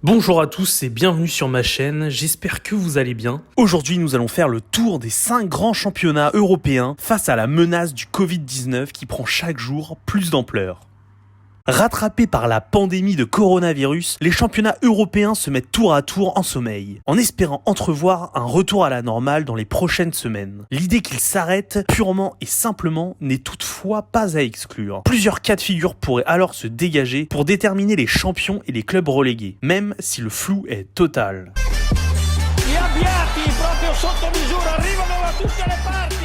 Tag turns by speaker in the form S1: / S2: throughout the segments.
S1: Bonjour à tous et bienvenue sur ma chaîne, j'espère que vous allez bien. Aujourd'hui nous allons faire le tour des 5 grands championnats européens face à la menace du Covid-19 qui prend chaque jour plus d'ampleur. Rattrapés par la pandémie de coronavirus, les championnats européens se mettent tour à tour en sommeil, en espérant entrevoir un retour à la normale dans les prochaines semaines. L'idée qu'ils s'arrêtent purement et simplement n'est toutefois pas à exclure. Plusieurs cas de figure pourraient alors se dégager pour déterminer les champions et les clubs relégués, même si le flou est total.
S2: Gli avviati proprio sotto misura arrivano da tutte le parti.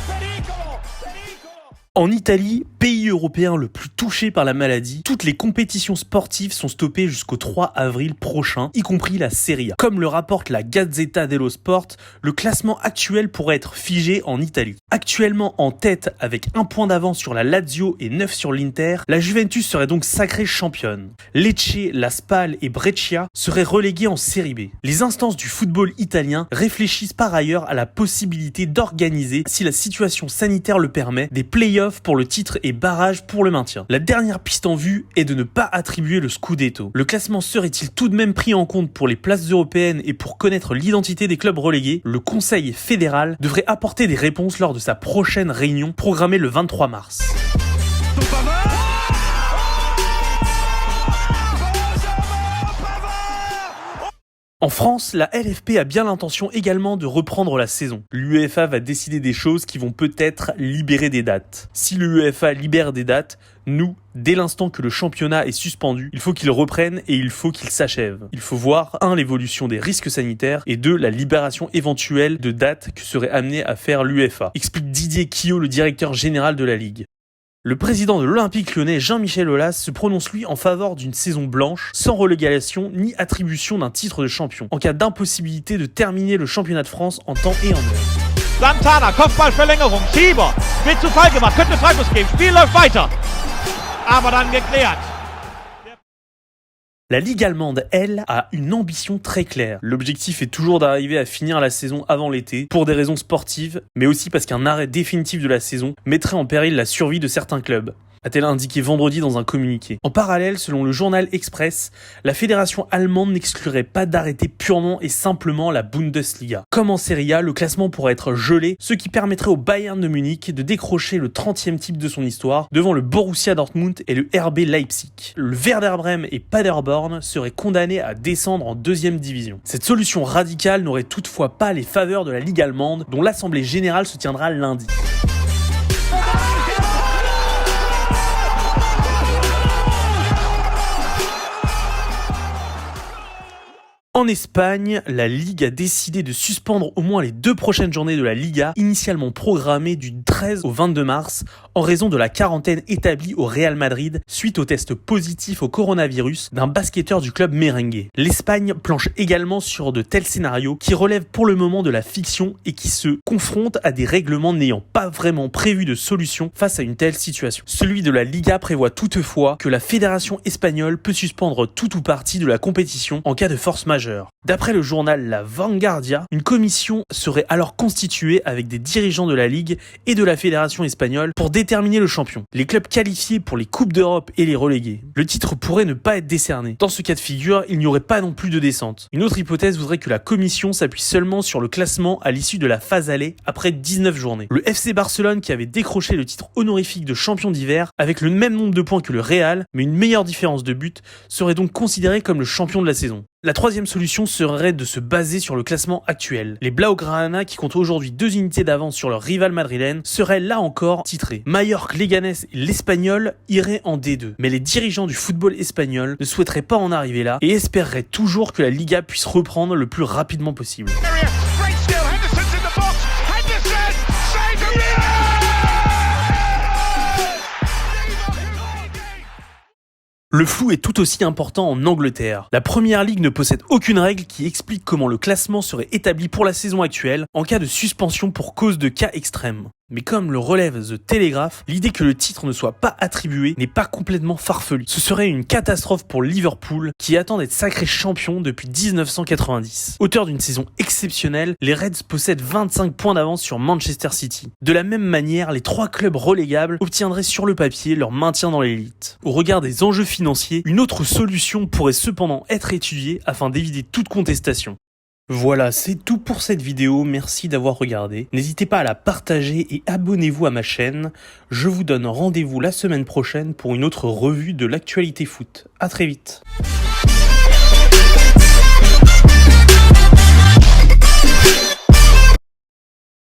S2: Pericolo, pericolo.
S1: En Italie, pays européen le plus touché par la maladie, toutes les compétitions sportives sont stoppées jusqu'au 3 avril prochain, y compris la Serie A. Comme le rapporte la Gazzetta dello Sport, le classement actuel pourrait être figé en Italie. Actuellement en tête avec 1 point d'avance sur la Lazio et 9 sur l'Inter, la Juventus serait donc sacrée championne. Lecce, la Spal et Brescia seraient relégués en Serie B. Les instances du football italien réfléchissent par ailleurs à la possibilité d'organiser, si la situation sanitaire le permet, des playoffs pour le titre et barrage pour le maintien. La dernière piste en vue est de ne pas attribuer le Scudetto. Le classement serait-il tout de même pris en compte pour les places européennes et pour connaître l'identité des clubs relégués? Le Conseil fédéral devrait apporter des réponses lors de sa prochaine réunion programmée le 23 mars. En France, la LFP a bien l'intention également de reprendre la saison. L'UEFA va décider des choses qui vont peut-être libérer des dates. Si l'UEFA libère des dates, nous, dès l'instant que le championnat est suspendu, il faut qu'il reprenne et il faut qu'il s'achève. Il faut voir 1. L'évolution des risques sanitaires et 2. La libération éventuelle de dates que serait amené à faire l'UEFA, explique Didier Quillot, le directeur général de la Ligue. Le président de l'Olympique lyonnais, Jean-Michel Aulas, se prononce lui en faveur d'une saison blanche, sans relégation ni attribution d'un titre de champion, en cas d'impossibilité de terminer le championnat de France en temps et en heure.
S2: Santana, Kopfballverlängerung, Schieber, wird zu Fall gemacht, könnte Freistoß geben, Spiel läuft weiter. Aber dann geklärt.
S1: La Ligue allemande, elle, a une ambition très claire. L'objectif est toujours d'arriver à finir la saison avant l'été, pour des raisons sportives, mais aussi parce qu'un arrêt définitif de la saison mettrait en péril la survie de certains clubs, a-t-elle indiqué vendredi dans un communiqué. En parallèle, selon le journal Express, la fédération allemande n'exclurait pas d'arrêter purement et simplement la Bundesliga. Comme en Serie A, le classement pourrait être gelé, ce qui permettrait au Bayern de Munich de décrocher le 30e titre de son histoire devant le Borussia Dortmund et le RB Leipzig. Le Werder Bremen et Paderborn seraient condamnés à descendre en 2e division. Cette solution radicale n'aurait toutefois pas les faveurs de la Ligue allemande, dont l'assemblée générale se tiendra lundi. En Espagne, la Ligue a décidé de suspendre au moins les 2 prochaines journées de la Liga, initialement programmées du 13 au 22 mars, en raison de la quarantaine établie au Real Madrid suite au test positif au coronavirus d'un basketteur du club merengue. L'Espagne planche également sur de tels scénarios qui relèvent pour le moment de la fiction et qui se confrontent à des règlements n'ayant pas vraiment prévu de solution face à une telle situation. Celui de la Liga prévoit toutefois que la fédération espagnole peut suspendre tout ou partie de la compétition en cas de force majeure. D'après le journal La Vanguardia, une commission serait alors constituée avec des dirigeants de la Ligue et de la Fédération espagnole pour déterminer le champion, les clubs qualifiés pour les Coupes d'Europe et les relégués. Le titre pourrait ne pas être décerné. Dans ce cas de figure, il n'y aurait pas non plus de descente. Une autre hypothèse voudrait que la commission s'appuie seulement sur le classement à l'issue de la phase aller après 19 journées. Le FC Barcelone, qui avait décroché le titre honorifique de champion d'hiver avec le même nombre de points que le Real, mais une meilleure différence de but, serait donc considéré comme le champion de la saison. La troisième solution serait de se baser sur le classement actuel. Les Blaugrana, qui comptent aujourd'hui 2 unités d'avance sur leur rival madrilène, seraient là encore titrés. Mallorca, Leganés et l'Espagnol iraient en D2. Mais les dirigeants du football espagnol ne souhaiteraient pas en arriver là et espéreraient toujours que la Liga puisse reprendre le plus rapidement possible. Le flou est tout aussi important en Angleterre. La Première Ligue ne possède aucune règle qui explique comment le classement serait établi pour la saison actuelle en cas de suspension pour cause de cas extrêmes. Mais comme le relève The Telegraph, l'idée que le titre ne soit pas attribué n'est pas complètement farfelue. Ce serait une catastrophe pour Liverpool qui attend d'être sacré champion depuis 1990. Auteur d'une saison exceptionnelle, les Reds possèdent 25 points d'avance sur Manchester City. De la même manière, les 3 clubs relégables obtiendraient sur le papier leur maintien dans l'élite. Au regard des enjeux financiers, une autre solution pourrait cependant être étudiée afin d'éviter toute contestation. Voilà, c'est tout pour cette vidéo, merci d'avoir regardé. N'hésitez pas à la partager et abonnez-vous à ma chaîne. Je vous donne rendez-vous la semaine prochaine pour une autre revue de l'actualité foot. À très vite.